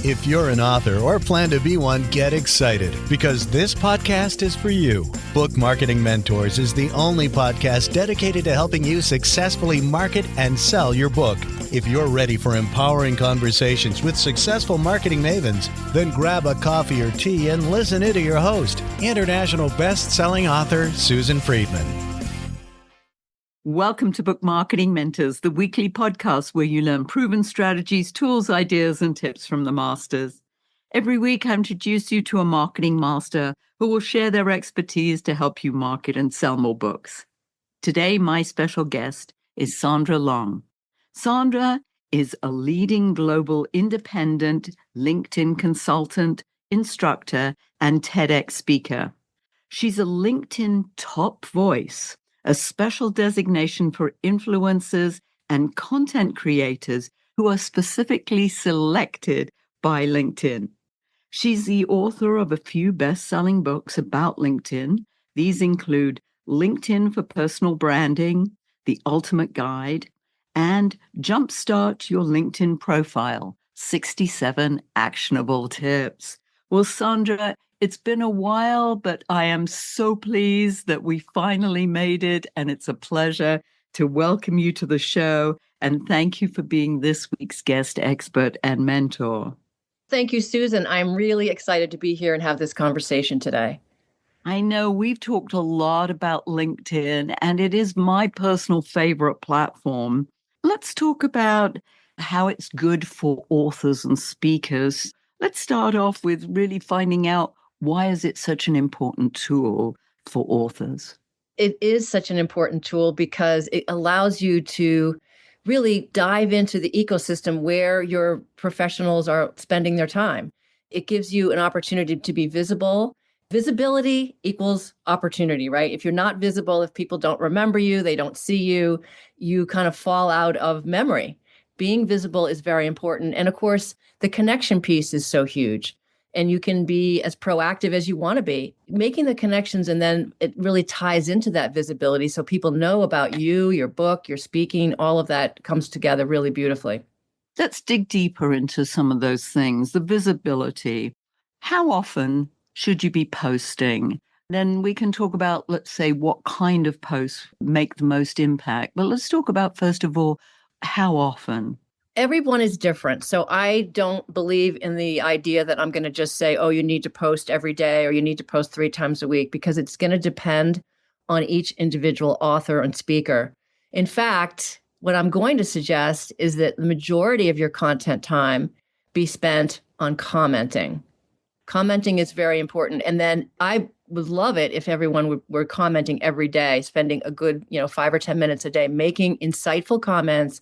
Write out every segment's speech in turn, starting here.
If you're an author or plan to be one, get excited because this podcast is for you. Book Marketing Mentors is the only podcast dedicated to helping you successfully market and sell your book. If you're ready for empowering conversations with successful marketing mavens, then grab a coffee or tea and listen in to your host, international best-selling author Susan Friedman. Welcome to Book Marketing Mentors, the weekly podcast where you learn proven strategies, tools, ideas, and tips from the masters. Every week, I introduce you to a marketing master who will share their expertise to help you market and sell more books. Today, my special guest is Sandra Long. Sandra is a leading global independent LinkedIn consultant, instructor, and TEDx speaker. She's a LinkedIn top voice, a special designation for influencers and content creators who are specifically selected by LinkedIn. She's the author of a few best-selling books about LinkedIn. These include LinkedIn for Personal Branding, The Ultimate Guide, and Jumpstart Your LinkedIn Profile, 67 Actionable Tips. Well, Sandra, it's been a while, but I am so pleased that we finally made it, and it's a pleasure to welcome you to the show. And thank you for being this week's guest expert and mentor. Thank you, Susan. I'm really excited to be here and have this conversation today. I know we've talked a lot about LinkedIn, and it is my personal favorite platform. Let's talk about how it's good for authors and speakers. Let's start off with really finding out, why is it such an important tool for authors? It is such an important tool because it allows you to really dive into the ecosystem where your professionals are spending their time. It gives you an opportunity to be visible. Visibility equals opportunity, right? If you're not visible, if people don't remember you, they don't see you, you kind of fall out of memory. Being visible is very important. And of course, the connection piece is so huge. And you can be as proactive as you want to be, making the connections, and then it really ties into that visibility so people know about you, your book, your speaking, all of that comes together really beautifully. Let's dig deeper into some of those things. The visibility. How often should you be posting? Then we can talk about, let's say, what kind of posts make the most impact. But let's talk about, first of all, how often? Everyone is different. So I don't believe in the idea that I'm going to just say, oh, you need to post every day or you need to post 3 times a week, because it's going to depend on each individual author and speaker. In fact, what I'm going to suggest is that the majority of your content time be spent on commenting. Commenting is very important. And then I would love it if everyone were commenting every day, spending a good, 5 or 10 minutes a day, making insightful comments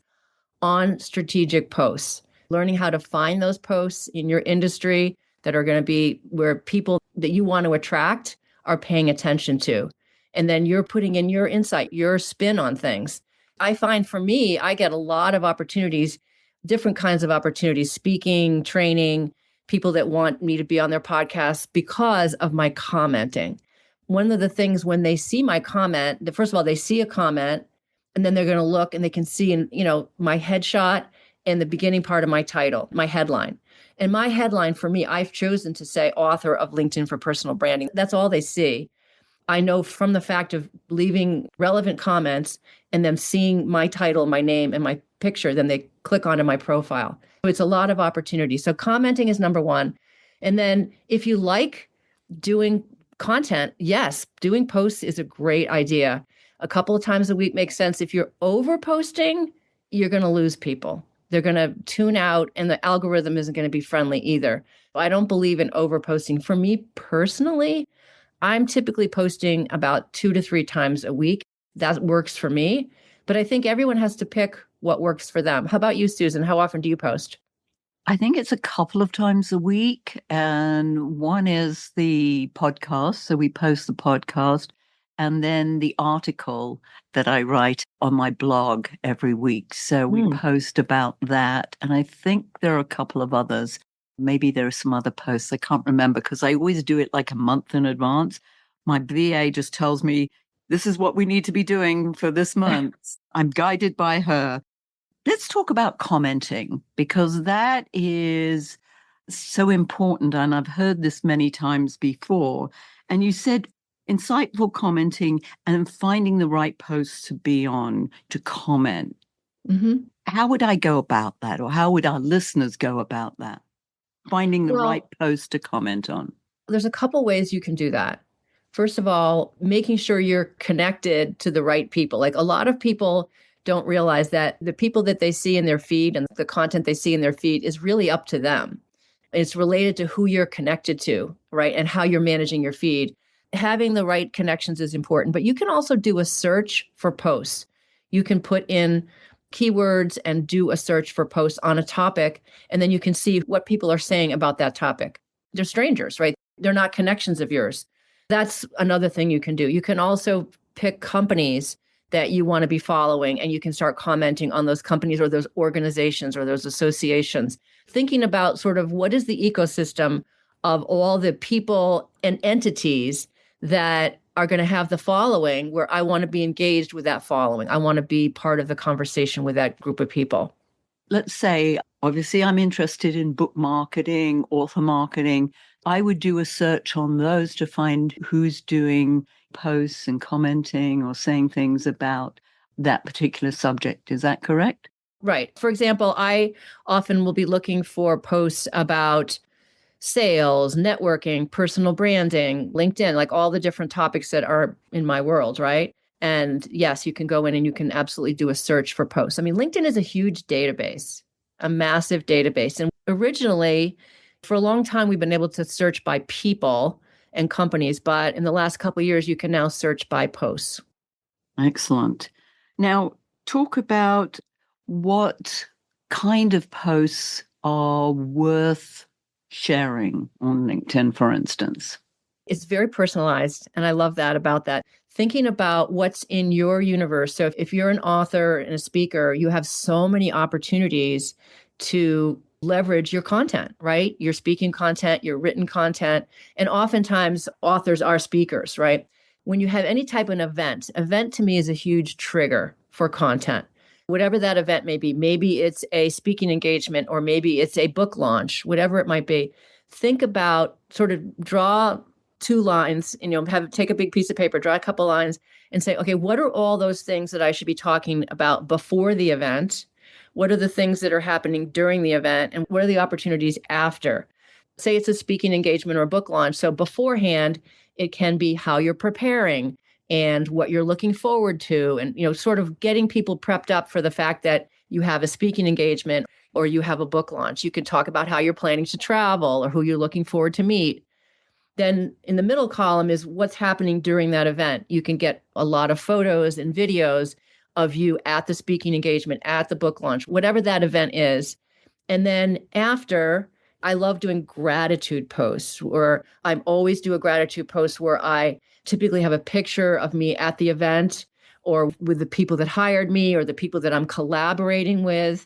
on strategic posts, learning how to find those posts in your industry that are going to be where people that you want to attract are paying attention to. And then you're putting in your insight, your spin on things. I find for me, I get a lot of opportunities, different kinds of opportunities, speaking, training, people that want me to be on their podcasts because of my commenting. One of the things when they see my comment, first of all, they see a comment, and then they're going to look and they can see, my headshot and the beginning part of my title, my headline. And my headline for me, I've chosen to say author of LinkedIn for Personal Branding. That's all they see. I know from the fact of leaving relevant comments and them seeing my title, my name, and my picture, then they click onto my profile. So it's a lot of opportunity. So commenting is number one. And then if you like doing content, yes, doing posts is a great idea. A couple of times a week makes sense. If you're over posting, you're going to lose people. They're going to tune out, and the algorithm isn't going to be friendly either. I don't believe in over posting. For me personally, I'm typically posting about 2 to 3 times a week. That works for me. But I think everyone has to pick what works for them. How about you, Susan? How often do you post? I think it's a couple of times a week. And one is the podcast. So we post the podcast. And then the article that I write on my blog every week. So we post about that. And I think there are a couple of others. Maybe there are some other posts. I can't remember because I always do it like a month in advance. My VA just tells me, this is what we need to be doing for this month. I'm guided by her. Let's talk about commenting, because that is so important. And I've heard this many times before. And you said insightful commenting and finding the right posts to be on to comment. Mm-hmm. How would I go about that? Or how would our listeners go about that? Finding the right post to comment on. There's a couple ways you can do that. First of all, making sure you're connected to the right people. Like a lot of people don't realize that the people that they see in their feed and the content they see in their feed is really up to them. It's related to who you're connected to, right? And how you're managing your feed. Having the right connections is important, but you can also do a search for posts. You can put in keywords and do a search for posts on a topic, and then you can see what people are saying about that topic. They're strangers, right? They're not connections of yours. That's another thing you can do. You can also pick companies that you want to be following, and you can start commenting on those companies or those organizations or those associations, thinking about sort of what is the ecosystem of all the people and entities that are going to have the following where I want to be engaged with that following. I want to be part of the conversation with that group of people. Let's say, obviously, I'm interested in book marketing, author marketing. I would do a search on those to find who's doing posts and commenting or saying things about that particular subject. Is that correct? Right. For example, I often will be looking for posts about sales, networking, personal branding, LinkedIn, like all the different topics that are in my world, right? And yes, you can go in and you can absolutely do a search for posts. I mean, LinkedIn is a huge database, a massive database. And originally, for a long time, we've been able to search by people and companies, but in the last couple of years, you can now search by posts. Excellent. Now, talk about what kind of posts are worth sharing on LinkedIn, for instance. It's very personalized. And I love that about that. Thinking about what's in your universe. So if you're an author and a speaker, you have so many opportunities to leverage your content, right? Your speaking content, your written content. And oftentimes authors are speakers, right? When you have any type of event to me is a huge trigger for content. Whatever that event may be, maybe it's a speaking engagement or maybe it's a book launch, whatever it might be. Think about sort of draw 2 lines and take a big piece of paper, draw a couple lines and say, okay, what are all those things that I should be talking about before the event? What are the things that are happening during the event? And what are the opportunities after? Say it's a speaking engagement or a book launch. So beforehand, it can be how you're preparing and what you're looking forward to, and sort of getting people prepped up for the fact that you have a speaking engagement or you have a book launch. You can talk about how you're planning to travel or who you're looking forward to meet. Then in the middle column is what's happening during that event. You can get a lot of photos and videos of you at the speaking engagement, at the book launch, whatever that event is. And then after, I love doing gratitude posts, or I always do a gratitude post where I typically have a picture of me at the event or with the people that hired me or the people that I'm collaborating with,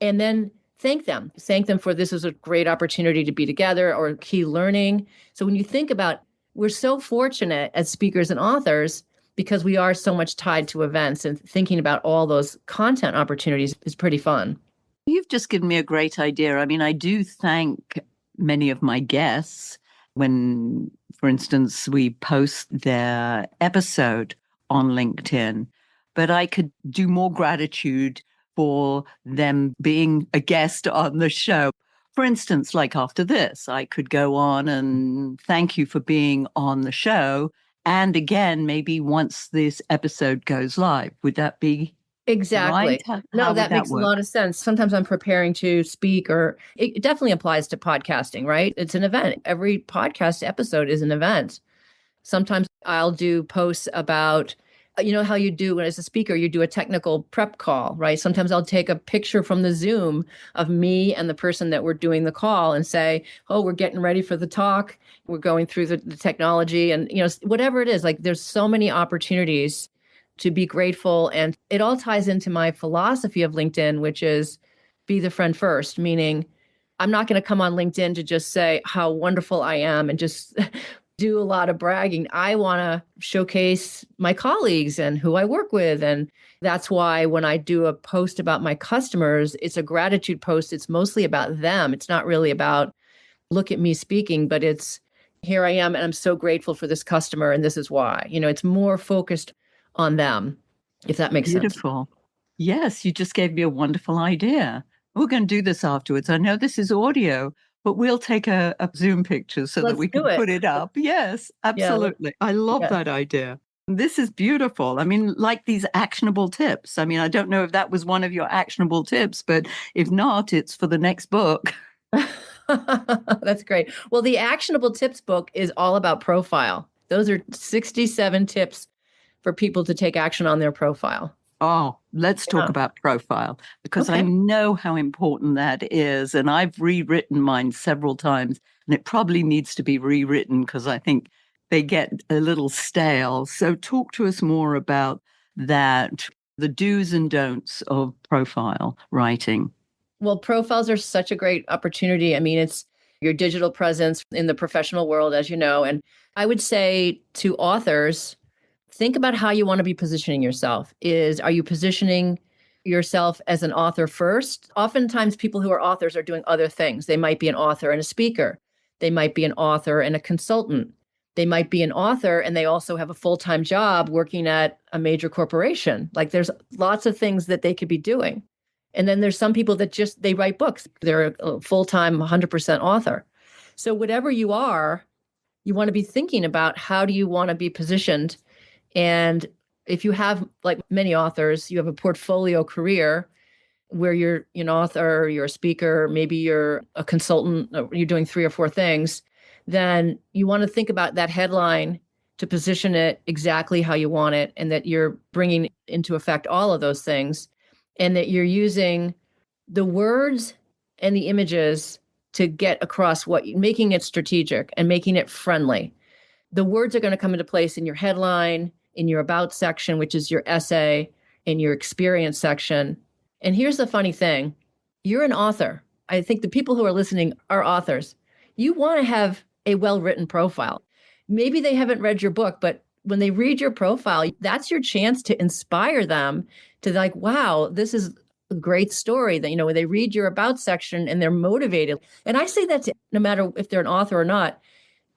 and then thank them for this is a great opportunity to be together or key learning. So when you think about, we're so fortunate as speakers and authors because we are so much tied to events, and thinking about all those content opportunities is pretty fun. You've just given me a great idea. I mean, I do thank many of my guests when, for instance, we post their episode on LinkedIn, but I could do more gratitude for them being a guest on the show. For instance, like after this, I could go on and thank you for being on the show. And again, maybe once this episode goes live, would that be exactly right? No, that makes a lot of sense. Sometimes I'm preparing to speak, or it definitely applies to podcasting, right? It's an event. Every podcast episode is an event. Sometimes I'll do posts about, how you do as a speaker, you do a technical prep call, right? Sometimes I'll take a picture from the Zoom of me and the person that we're doing the call and say, oh, we're getting ready for the talk. We're going through the technology and, whatever it is, like there's so many opportunities to be grateful. And it all ties into my philosophy of LinkedIn, which is be the friend first, meaning I'm not going to come on LinkedIn to just say how wonderful I am and just do a lot of bragging. I want to showcase my colleagues and who I work with. And that's why when I do a post about my customers, it's a gratitude post. It's mostly about them. It's not really about look at me speaking, but it's here I am and I'm so grateful for this customer and this is why. It's more focused on them, if that makes sense. Beautiful. Yes, you just gave me a wonderful idea. We're going to do this afterwards. I know this is audio, but we'll take a Zoom picture so that Let's we can do it. put it up. Yes, Yeah. absolutely. I love that idea. This is beautiful. I mean, like these actionable tips. I mean, I don't know if that was one of your actionable tips, but if not, it's for the next book. That's great. Well, the actionable tips book is all about profile. Those are 67 tips for people to take action on their profile. Oh, let's talk about profile, because Okay. I know how important that is. And I've rewritten mine several times, and it probably needs to be rewritten because I think they get a little stale. So talk to us more about that, the do's and don'ts of profile writing. Well, profiles are such a great opportunity. I mean, it's your digital presence in the professional world, as you know. And I would say to authors, think about how you want to be positioning yourself. Are you positioning yourself as an author first? Oftentimes, people who are authors are doing other things. They might be an author and a speaker. They might be an author and a consultant. They might be an author and they also have a full-time job working at a major corporation. Like there's lots of things that they could be doing. And then there's some people that they write books. They're a full-time 100% author. So whatever you are, you want to be thinking about how do you want to be positioned. And if you have, like many authors, you have a portfolio career where you're an author, you're a speaker, maybe you're a consultant, you're doing 3 or 4 things, then you want to think about that headline to position it exactly how you want it, and that you're bringing into effect all of those things, and that you're using the words and the images to get across making it strategic and making it friendly. The words are going to come into place in your headline, in your about section, which is your essay, in your experience section. And here's the funny thing. You're an author. I think the people who are listening are authors. You want to have a well-written profile. Maybe they haven't read your book, but when they read your profile, that's your chance to inspire them to like, wow, this is a great story. That, when they read your about section and they're motivated. And I say that to, no matter if they're an author or not,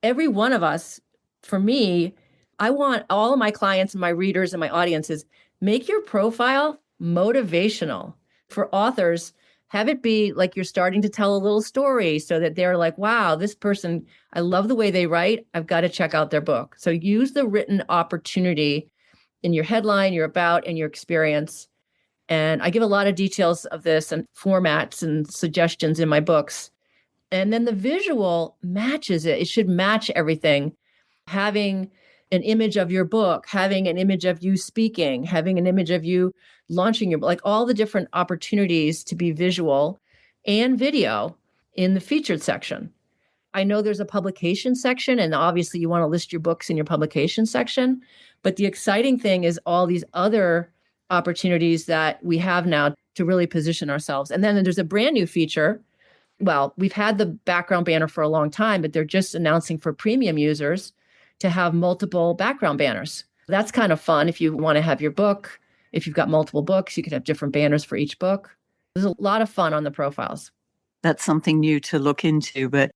every one of us, for me, I want all of my clients and my readers and my audiences, make your profile motivational. For authors, have it be like you're starting to tell a little story so that they're like, wow, this person, I love the way they write. I've got to check out their book. So use the written opportunity in your headline, your about, and your experience. And I give a lot of details of this and formats and suggestions in my books. And then the visual matches it. It should match everything. Having an image of your book, having an image of you speaking, having an image of you launching your book, like all the different opportunities to be visual and video in the featured section. I know there's a publication section, and obviously you want to list your books in your publication section. But the exciting thing is all these other opportunities that we have now to really position ourselves. And then there's a brand new feature. Well, we've had the background banner for a long time, but they're just announcing for premium users to have multiple background banners. That's kind of fun. If you want to have your book, if you've got multiple books, you could have different banners for each book. There's a lot of fun on the profiles. That's something new to look into, but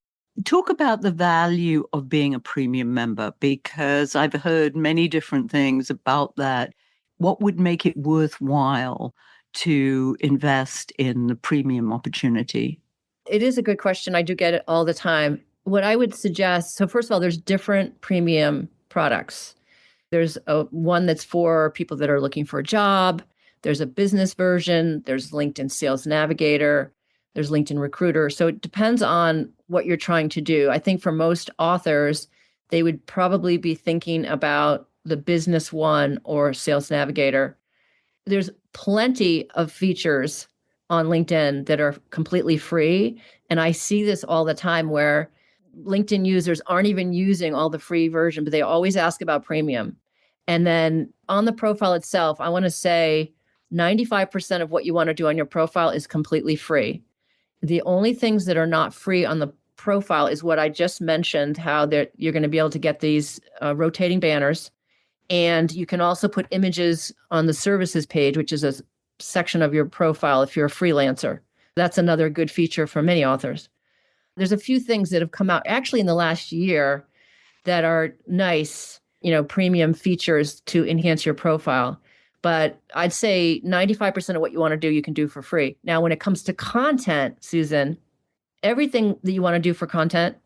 talk about the value of being a premium member, because I've heard many different things about that. What would make it worthwhile to invest in the premium opportunity? It is a good question. I do get it all the time. What I would suggest, so first of all, there's different premium products. There's one that's for people that are looking for a job. There's a business version. There's LinkedIn Sales Navigator. There's LinkedIn Recruiter. So it depends on what you're trying to do. I think for most authors, they would probably be thinking about the business one or Sales Navigator. There's plenty of features on LinkedIn that are completely free. And I see this all the time where LinkedIn users aren't even using all the free version, but they always ask about premium. And then on the profile itself, I want to say 95% of what you want to do on your profile is completely free. The only things that are not free on the profile is what I just mentioned, how you're going to be able to get these rotating banners. And you can also put images on the services page, which is a section of your profile if you're a freelancer. That's another good feature for many authors. There's a few things that have come out actually in the last year that are nice, premium features to enhance your profile. But I'd say 95% of what you want to do, you can do for free. Now, when it comes to content, Susan, everything that you want to do for content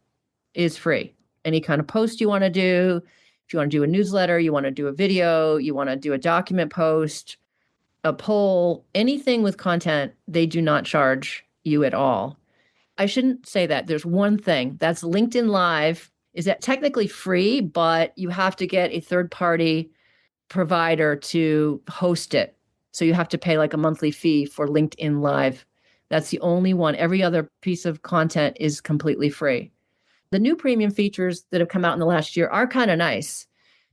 is free. Any kind of post you want to do, if you want to do a newsletter, you want to do a video, you want to do a document post, a poll, anything with content, they do not charge you at all. I shouldn't say that. There's one thing. That's LinkedIn Live. Is that technically free, but you have to get a third-party provider to host it. So you have to pay like a monthly fee for LinkedIn Live. That's the only one. Every other piece of content is completely free. The new premium features that have come out in the last year are kind of nice.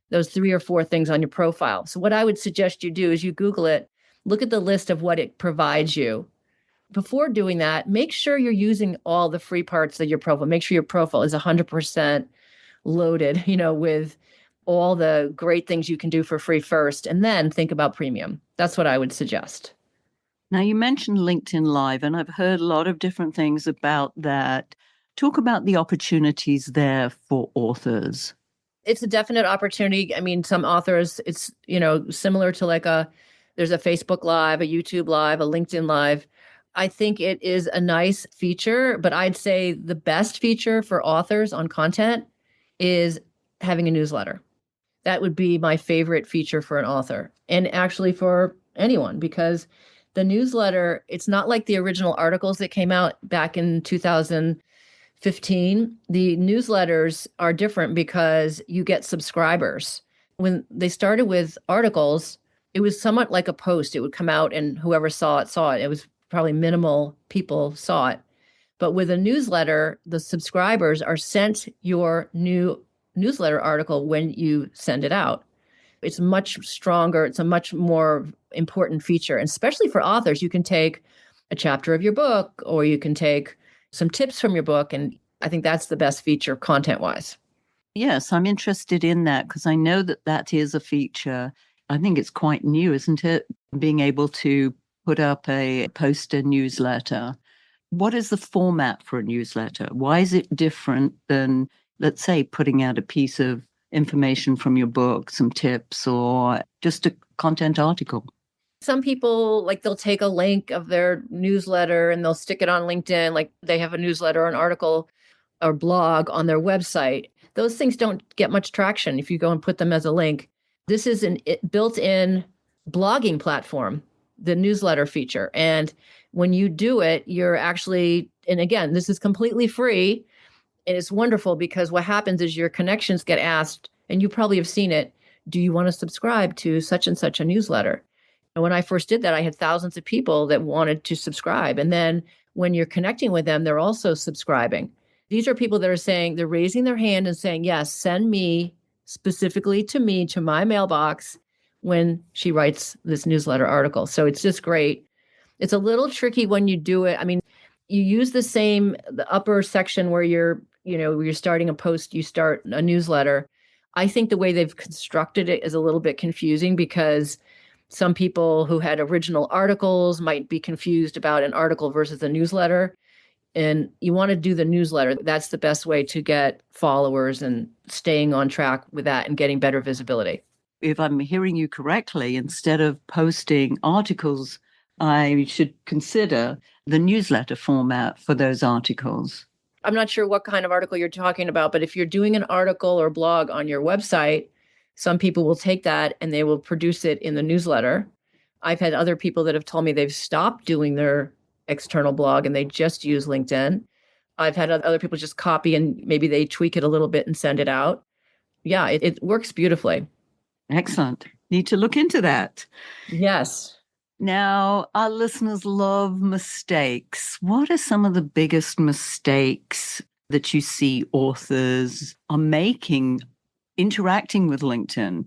Those 3 or 4 things on your profile. So what I would suggest you do is you Google it, look at the list of what it provides you. Before doing that, make sure you're using all the free parts of your profile. Make sure your profile is 100% loaded, with all the great things you can do for free first, and then think about premium. That's what I would suggest. Now, you mentioned LinkedIn Live, and I've heard a lot of different things about that. Talk about the opportunities there for authors. It's a definite opportunity. I mean, some authors, it's, similar to there's a Facebook Live, a YouTube Live, a LinkedIn Live. I think it is a nice feature, but I'd say the best feature for authors on content is having a newsletter. That would be my favorite feature for an author, and actually for anyone, because the newsletter, it's not like the original articles that came out back in 2015. The newsletters are different because you get subscribers. When they started with articles, it was somewhat like a post. It would come out and whoever saw it, saw it. It was probably minimal people saw it. But with a newsletter, the subscribers are sent your new newsletter article when you send it out. It's much stronger. It's a much more important feature. And especially for authors, you can take a chapter of your book or you can take some tips from your book. And I think that's the best feature content-wise. Yes, I'm interested in that because I know that is a feature. I think it's quite new, isn't it? Being able to put up a poster newsletter. What is the format for a newsletter? Why is it different than, let's say, putting out a piece of information from your book, some tips, or just a content article? Some people, they'll take a link of their newsletter and they'll stick it on LinkedIn, like they have a newsletter or an article or blog on their website. Those things don't get much traction if you go and put them as a link. This is a built-in blogging platform, the newsletter feature. And when you do it, you're actually, and again, this is completely free. And it's wonderful because what happens is your connections get asked, and you probably have seen it, do you want to subscribe to such and such a newsletter? And when I first did that, I had thousands of people that wanted to subscribe. And then when you're connecting with them, they're also subscribing. These are people that are saying, they're raising their hand and saying, yes, send me specifically to me, to my mailbox when she writes this newsletter article. So it's just great. It's a little tricky when you do it. I mean, you use the upper section where you're starting a post, you start a newsletter. I think the way they've constructed it is a little bit confusing because some people who had original articles might be confused about an article versus a newsletter. And you want to do the newsletter. That's the best way to get followers and staying on track with that and getting better visibility. If I'm hearing you correctly, instead of posting articles, I should consider the newsletter format for those articles. I'm not sure what kind of article you're talking about, but if you're doing an article or blog on your website, some people will take that and they will produce it in the newsletter. I've had other people that have told me they've stopped doing their external blog and they just use LinkedIn. I've had other people just copy and maybe they tweak it a little bit and send it out. Yeah, it works beautifully. Excellent. Need to look into that. Yes. Now, our listeners love mistakes. What are some of the biggest mistakes that you see authors are making interacting with LinkedIn?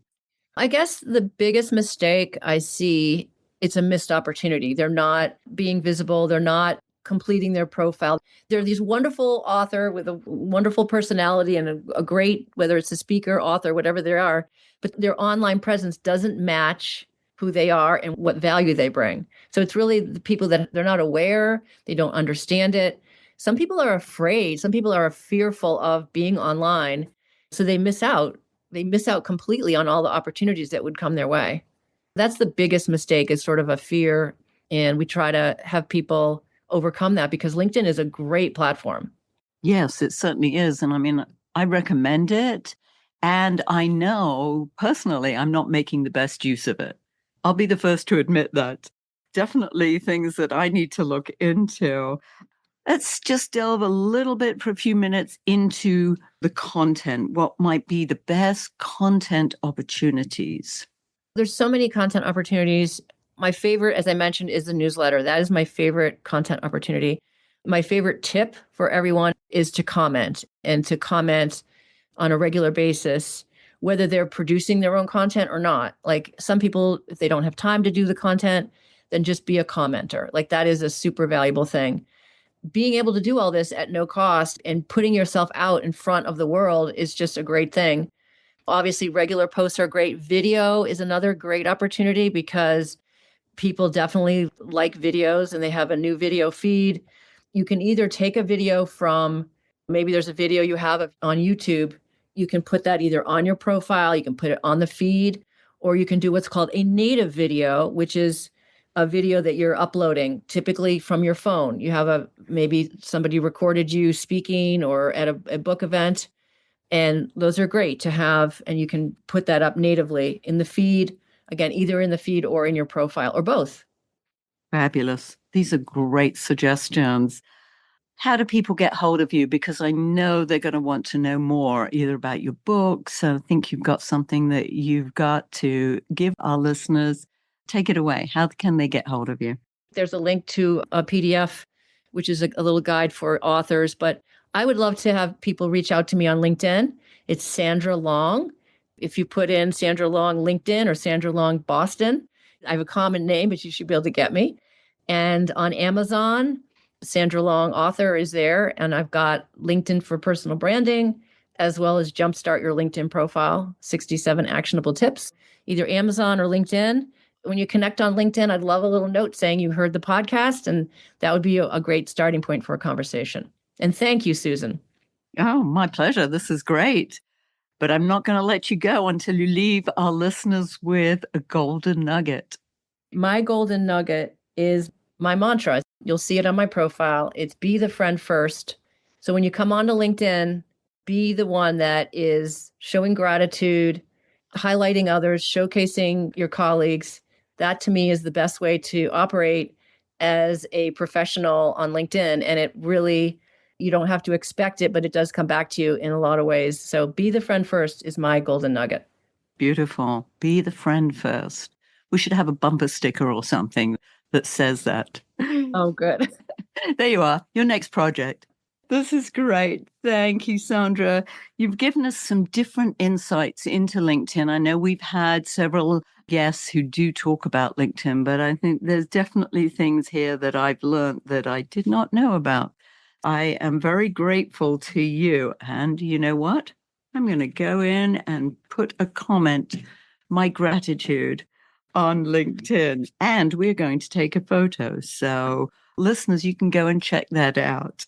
I guess the biggest mistake I see, it's a missed opportunity. They're not being visible. They're not completing their profile. They're these wonderful author with a wonderful personality and a great, whether it's a speaker, author, whatever they are, but their online presence doesn't match who they are and what value they bring. So it's really the people that they're not aware, they don't understand it. some people are afraid. Some people are fearful of being online. So they miss out. They miss out completely on all the opportunities that would come their way. That's the biggest mistake, is sort of a fear. And we try to have people overcome that, because LinkedIn is a great platform. Yes, it certainly is. And I mean, I recommend it. And I know personally, I'm not making the best use of it. I'll be the first to admit that. Definitely things that I need to look into. Let's just delve a little bit for a few minutes into the content. What might be the best content opportunities? There's so many content opportunities. My favorite, as I mentioned, is the newsletter. That is my favorite content opportunity. My favorite tip for everyone is to comment, and to comment on a regular basis, whether they're producing their own content or not. Like, some people, if they don't have time to do the content, then just be a commenter. Like, that is a super valuable thing. Being able to do all this at no cost and putting yourself out in front of the world is just a great thing. Obviously, regular posts are great. Video is another great opportunity, because people definitely like videos and they have a new video feed. You can either take a video from, maybe there's a video you have on YouTube. You can put that either on your profile, you can put it on the feed, or you can do what's called a native video, which is a video that you're uploading typically from your phone. You have maybe somebody recorded you speaking or at a book event. And those are great to have. And you can put that up natively in the feed, again, either in the feed or in your profile, or both. Fabulous. These are great suggestions. How do people get hold of you? Because I know they're going to want to know more, either about your books. I think you've got something that you've got to give our listeners. Take it away. How can they get hold of you? There's a link to a PDF, which is a little guide for authors. But I would love to have people reach out to me on LinkedIn. It's Sandra Long. If you put in Sandra Long LinkedIn or Sandra Long Boston, I have a common name, but you should be able to get me. And on Amazon, Sandra Long author is there. And I've got LinkedIn for personal branding, as well as Jumpstart Your LinkedIn Profile, 67 actionable tips, either Amazon or LinkedIn. When you connect on LinkedIn, I'd love a little note saying you heard the podcast, and that would be a great starting point for a conversation. And thank you, Susan. Oh, my pleasure. This is great. But I'm not going to let you go until you leave our listeners with a golden nugget. My golden nugget is my mantra. You'll see it on my profile. It's be the friend first. So when you come onto LinkedIn, be the one that is showing gratitude, highlighting others, showcasing your colleagues. That to me is the best way to operate as a professional on LinkedIn. And it really, you don't have to expect it, but it does come back to you in a lot of ways. So be the friend first is my golden nugget. Beautiful. Be the friend first. We should have a bumper sticker or something that says that. Oh, good. There you are. Your next project. This is great. Thank you, Sandra. You've given us some different insights into LinkedIn. I know we've had several guests who do talk about LinkedIn, but I think there's definitely things here that I've learned that I did not know about. I am very grateful to you. And you know what? I'm going to go in and put a comment, my gratitude, on LinkedIn. And we're going to take a photo. So listeners, you can go and check that out.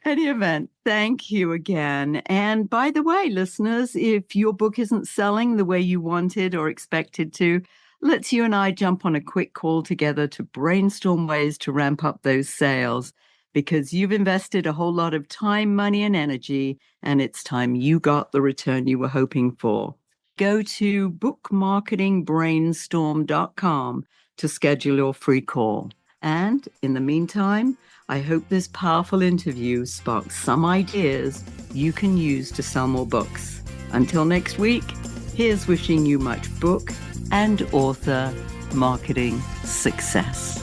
Any event, thank you again. And by the way, listeners, if your book isn't selling the way you wanted or expected to, let's you and I jump on a quick call together to brainstorm ways to ramp up those sales, because you've invested a whole lot of time, money, and energy, and it's time you got the return you were hoping for. Go to bookmarketingbrainstorm.com to schedule your free call. And in the meantime, I hope this powerful interview sparks some ideas you can use to sell more books. Until next week, here's wishing you much book and author marketing success.